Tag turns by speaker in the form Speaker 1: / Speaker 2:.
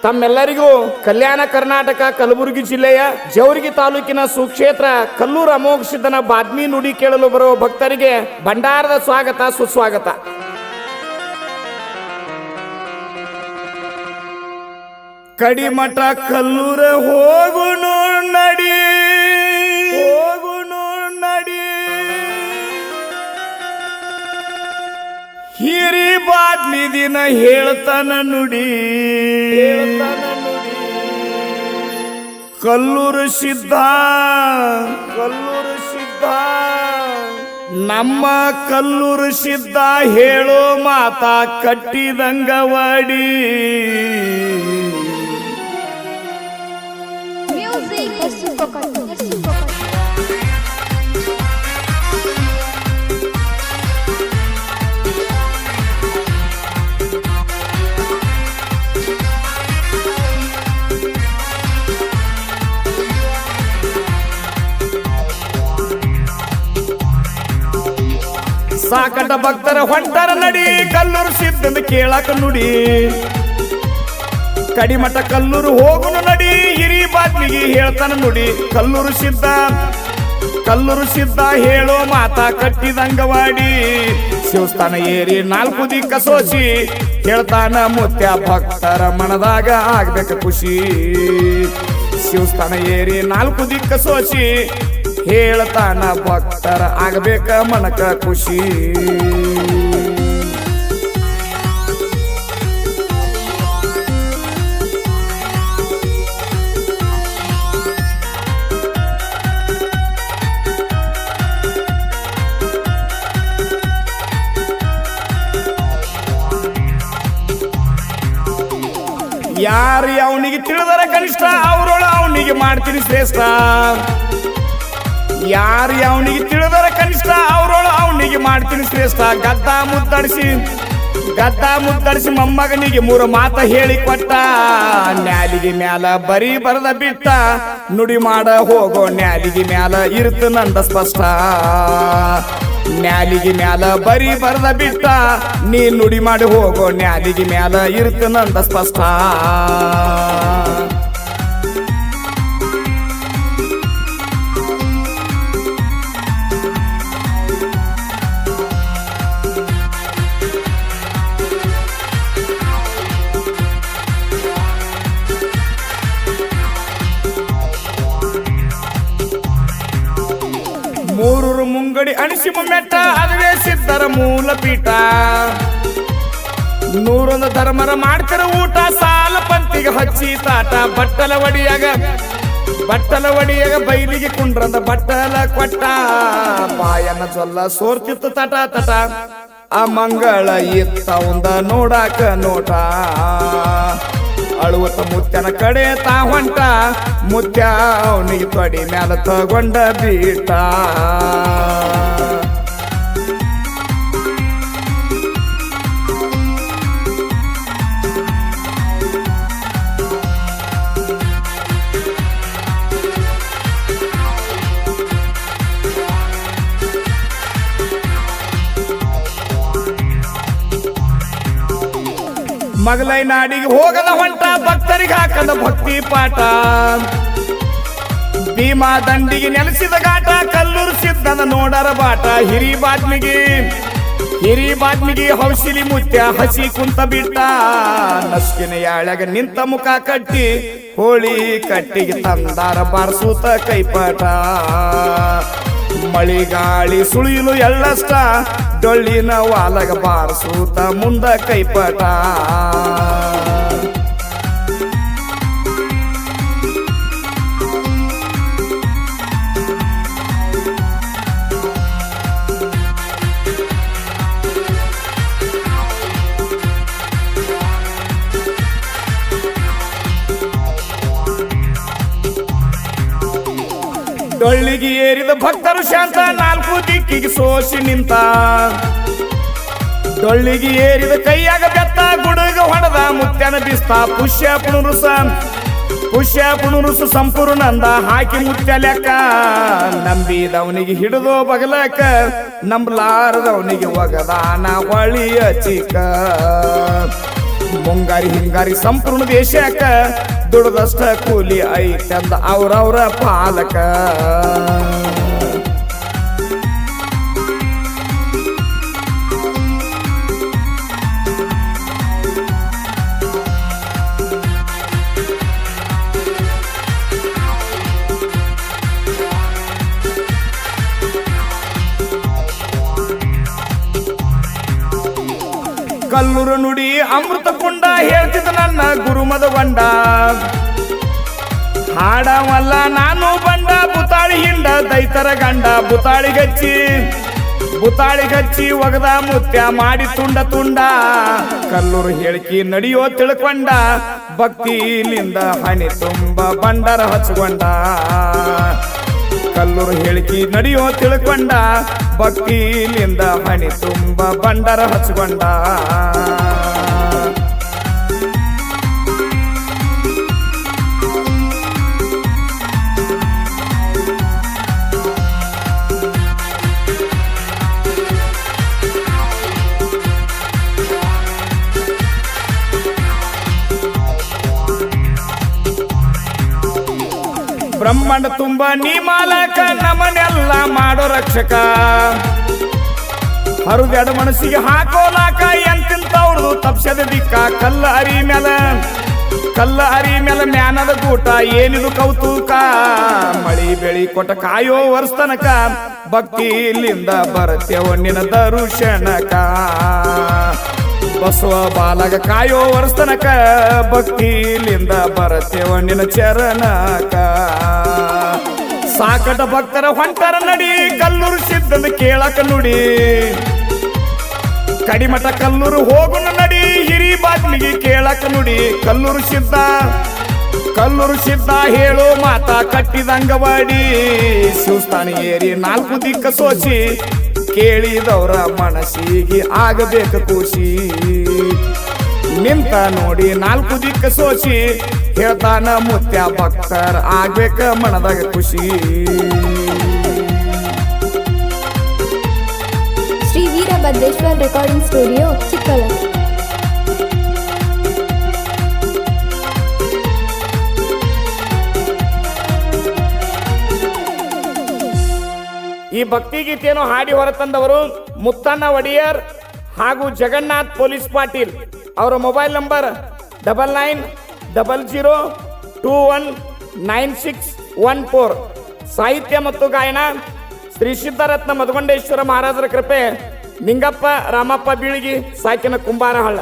Speaker 1: ತಮ್ಮೆಲ್ಲರಿಗೂ ಕಲ್ಯಾಣ ಕರ್ನಾಟಕ ಕಲಬುರಗಿ ಜಿಲ್ಲೆಯ ಜವರ್ಗಿ ತಾಲೂಕಿನ ಸುಕ್ಷೇತ್ರ ಕಲ್ಲೂರು ಅಮೋಘ ಸಿದ್ಧನ ಬಾದ್ಮಿ ನುಡಿ ಕೇಳಲು ಬರುವ ಭಕ್ತರಿಗೆ ಭಂಡಾರದ ಸ್ವಾಗತ ಸುಸ್ವಾಗತ. ಕಡಿಮಠ ಕಲ್ಲೂರ ಹೋಗುನು ನಡಿ ಹಿರಿ ಬಾದ್ಮಿ ದಿನ ಹೇಳ್ತಾನ ನುಡಿ ಕಲ್ಲೂರು ಸಿದ್ಧ ನಮ್ಮ ಕಲ್ಲೂರು ಸಿದ್ಧ ಹೇಳೋ ಮಾತಾ ಕಟ್ಟಿದಂಗವಾಡಿ ಸಾಕಟ ಭಕ್ತರ ಹೊಂಟರ ನಡಿ ಕಲ್ಲೂರು ಸಿದ್ಧಂದ ಕೇಳಕ ನುಡಿ ಕಡಿಮಠ ಕಲ್ಲೂರು ಹೋಗುನು ನಡಿ ಹಿರಿ ಬಾದ್ಮಿಗೆ ಹೇಳ್ತಾನ ನುಡಿ ಕಲ್ಲೂರು ಸಿದ್ಧ ಹೇಳೋ ಮಾತಾ ಕಟ್ಟಿದಂಗವಾಡಿ ಶಿವಸ್ಥಾನ ಏರಿ 4 ದಿಕ್ಕ ಸೋಸಿ ಹೇಳ್ತಾನ ಮುತ್ಯ ಭಕ್ತರ ಮನದಾಗ ಆಗ್ಬೇಕ ಖುಷಿ ಶಿವಸ್ಥಾನ ಏರಿ 4 ದಿಕ್ಕ ಸೋಸಿ ಹೇಳ್ತಾನ ಭಕ್ತರ ಆಗಬೇಕ ಮನಕ ಖುಷಿ. ಯಾರು ಅವನಿಗೆ ತಿಳಿದರ ಕನಿಷ್ಠ ಅವರೊಳ ಅವನಿಗೆ ಮಾಡ್ತೀನಿ ಶ್ರೇಷ್ಠ ಯಾರು ಅವನಿಗೆ ತಿಳಿದರ ಕನಿಷ್ಠ ಅವರೊಳ ಅವನಿಗೆ ಮಾಡ್ತೀನಿ ಶ್ರೇಷ್ಠ ಗದ್ದ ಮುದ್ದಡಿಸಿ ಮೊಮ್ಮಗನಿಗೆ 3 ಮಾತ ಹೇಳಿ ಕೊಟ್ಟ ನ್ಯಾಲಿಗೆ ಮ್ಯಾಲ ಬರೀ ಬರದ ಬಿಟ್ಟ ನುಡಿ ಮಾಡ ಹೋಗೋ ನ್ಯಾಲಿಗೆ ಮ್ಯಾಲ ಇರುತ್ತ ನಂದ ಸ್ಪಷ್ಟ ನ್ಯಾಲಿಗೆ ಮ್ಯಾಲ ಬರೀ ಬರದ ಬಿಟ್ಟ ನೀ ನುಡಿ ಮಾಡಿ ಹೋಗೋ ನ್ಯಾಲಿಗೆ ಮ್ಯಾಲ ಇರುತ್ತ ನಂದ ಸ್ಪಷ್ಟ. ಮೂರೂರು ಮುಂಗಡಿ ಅಣಿಸಿ ಮೆಟ್ಟ ಅದುವೇ ಸಿದ್ಧರ ಮೂಲ ಪೀಠ 101 ಧರ್ಮರ ಮಾಡ್ತಿರ ಊಟ ಸಾಲ ಪಂತಿಗೆ ಹಚ್ಚಿ ತಾಟ ಬಟ್ಟಲ ಒಡಿಯಾಗ ಬೈಲಿಗೆ ಕುಂಡ್ರಂದ ಬಟ್ಟಲ ಕೊಟ್ಟ ಬಾಯನ ಜೊಲ್ಲ ಸೋರ್ತಿತ್ತು ತಟ ಆ ಮಂಗಳ ಇತ್ತ ಒಂದ ನೋಡಾಕ ನೋಟ ಅಳುವತ್ತ ಮುತ್ಯನ ಕಡೆ ತಾ ಹೊಂಟ ಮುತ್ಯ ಅವನಿಗೆ ತೊಡಿ ಮ್ಯಾಲ ತಗೊಂಡ ಬೀಟ ಮಗಲೈ ನಾಡಿಗೆ ಹೋಗದ ಹೊಂಟ ಭಕ್ತರಿಗೆ ಹಾಕದ ಭಕ್ತಿ ಪಾಠ ಭೀಮಾ ದಂಡಿಗೆ ನೆಲೆಸಿದ ಘಾಟ ಕಲ್ಲೂರು ಸಿದ್ಧನ ನೋಡರ ಬಾಟ ಹಿರಿ ಬಾದ್ಮಿಗೆ ಹೌಸಿಲಿ ಮುತ್ಯ ಹಸಿ ಕುಂತ ಬಿಟ್ಟ ನಸ್ಕಿನ ಯಾಳ್ಯಾಗ ನಿಂತ ಮುಖ ಕಟ್ಟಿ ಹೋಳಿ ಕಟ್ಟಿಗೆ ತಂದಾರ ಬಾರಿಸೂತ ಕೈಪಾಟ ಮಳಿಗಾಳಿ ಸುಳಿಯಲು ಎಳ್ಳಷ್ಟ ಡೊಳ್ಳಿನ ವಾಲಗ ಬಾರಿಸೂತ ಮುಂದ ಕೈಪಟ ಡೊಳ್ಳಿಗೆ ಏರಿದ ಭಕ್ತರು ಶಾಂತ 4 ದಿಕ್ಕಿಗೆ ಸೋಸಿ ನಿಂತ ಡೊಳ್ಳಿಗೆ ಏರಿದ ಕೈಯಾಗ ಬೆತ್ತ ಗುಡುಗ ಹೊಡೆದ ಮುತ್ಯನ ಬಿಸ್ತ ಪುಷ್ಯ ಪುಣುರುಸು ಸಂಪೂರ್ಣಂದ ಹಾಕಿ ಮುತ್ಯ ಲೆಕ್ಕ ನಂಬಿದವನಿಗೆ ಹಿಡಿದು ಬಗಲಕ್ಕ ನಂಬಲಾರದವನಿಗೆ ಒಗದಾನ ಹೊಳಿಯ ಚಿಕ್ಕ ಮುಂಗಾರಿ ಹಿಂಗಾರಿ ಸಂಪೂರ್ಣ ದೇಶಕ್ಕ ದುಡ್ದಷ್ಟ ಕೂಲಿ ಐತಂದ ಅವ್ರವ್ರ ಪಾಲಕ. ಕಲ್ಲೂರು ನುಡಿ ಅಮೃತ ಕುಂಡ ಹೇಳ್ತಿದ್ದ ನನ್ನ ಗುರುಮದ ಬಂಡ. ಹಾಡವಲ್ಲ ನಾನು ಬಂಡ ಬುತಾಳಿ ಹಿಂಡ ದೈತರ ಗಂಡ. ಬುತಾಳಿಗಚ್ಚಿ ಒಗದ ಮುತ್ಯ ಮಾಡಿ ತುಂಡ ತುಂಡ. ಕಲ್ಲೂರು ಹೇಳಿಕಿ ನಡೆಯೋ ತಿಳ್ಕೊಂಡ ಭಕ್ತಿಲಿಂದ ಹಣಿ ತುಂಬ ಬಂಡರ ಹಚ್ಕೊಂಡ. ಕಲ್ಲೂರು ಹೇಳಿಕಿ ನಡೆಯೋ ತಿಳ್ಕೊಂಡ ಭಕ್ತಿಲಿಂದ ಹಣಿ ತುಂಬ ಬಂಡರ ಹಚ್ಕೊಂಡ. ಬ್ರಹ್ಮಾಂಡ ತುಂಬ ನೀ ಮಾಲಕ ನಮನೆಲ್ಲ ಮಾಡೋ ರಕ್ಷಕ. ಹರುದೆಡ ಮನಸ್ಸಿಗೆ ಹಾಕೋಲಾಕ ಎಂತಿಂತವ್ರದು ತಪ್ಸದ ದಿಕ್ಕ. ಕಲ್ಲ ಅರಿ ಮೇಲೆ ಮ್ಯಾನದ ಗೂಟ ಏನಿದು ಕೌತುಕ. ಮಳಿ ಬೆಳಿ ಕೊಟ್ಟ ಕಾಯೋ ವರ್ಷತನಕ ಭಕ್ತಿಲಿಂದ ಬರತ್ಯವ ನಿನ್ನ ದರುಶನಕ. ಬಸವ ಬಾಲಗ ಕಾಯೋ ವರ್ಷತನಕ ಭಕ್ತಿಲಿಂದ ಬರತ್ಯವ ನಿನ್ನ ಚರಣಕ. ಸಾಕಟ ಭಕ್ತರ ಹೊಂಟರ ನಡಿ ಕಲ್ಲೂರು ಸಿದ್ಧನ ಕೇಳಕ ನುಡಿ. ಕಡಿಮಠ ಕಲ್ಲೂರು ಹೋಗುನ ನಡಿ ಹಿರಿ ಬಾತ್ಮಿಗೆ ಕೇಳಕ ನುಡಿ. ಕಲ್ಲೂರು ಸಿದ್ಧ ಹೇಳೋ ಮಾತ ಕಟ್ಟಿದಂಗವಾಡಿ. ಶಿವಸ್ಥಾನ ಏರಿ 4 ದಿಕ್ಕ ಸೋಸಿ ಕೇಳಿದವರ ಮನಸ್ಸಿಗೆ ಆಗಬೇಕು ಖುಷಿ. ನಿಂತ ನೋಡಿ 4 ದಿಕ್ಕ ಸೋಸಿ ಹೇಳ್ತಾನ ಮುತ್ಯ ಭಕ್ತರ ಆಗ್ಬೇಕ ಮನದಾಗ ಖುಷಿ.
Speaker 2: Shri Veerabhadreshwara recording studio, Chikkaballapur.
Speaker 1: ಈ ಭಕ್ತಿಗೀತೆಯನ್ನು ಹಾಡಿ ಹೊರತಂದವರು ಮುತ್ತಣ್ಣ ಒಡೆಯರ್ ಹಾಗೂ ಜಗನ್ನಾಥ್ ಪೊಲೀಸ್ ಪಾಟೀಲ್. ಅವರ ಮೊಬೈಲ್ ನಂಬರ್ 9920219614. ಸಾಹಿತ್ಯ ಮತ್ತು ಗಾಯನ ಶ್ರೀ ಸಿದ್ಧರತ್ನ ಮಧುಗೊಂಡೇಶ್ವರ ಮಹಾರಾಜರ ಕೃಪೆ. ನಿಂಗಪ್ಪ ರಾಮಪ್ಪ ಬೀಳಿಗಿ, ಸಾಕಿನ ಕುಂಬಾರಹಳ್ಳ.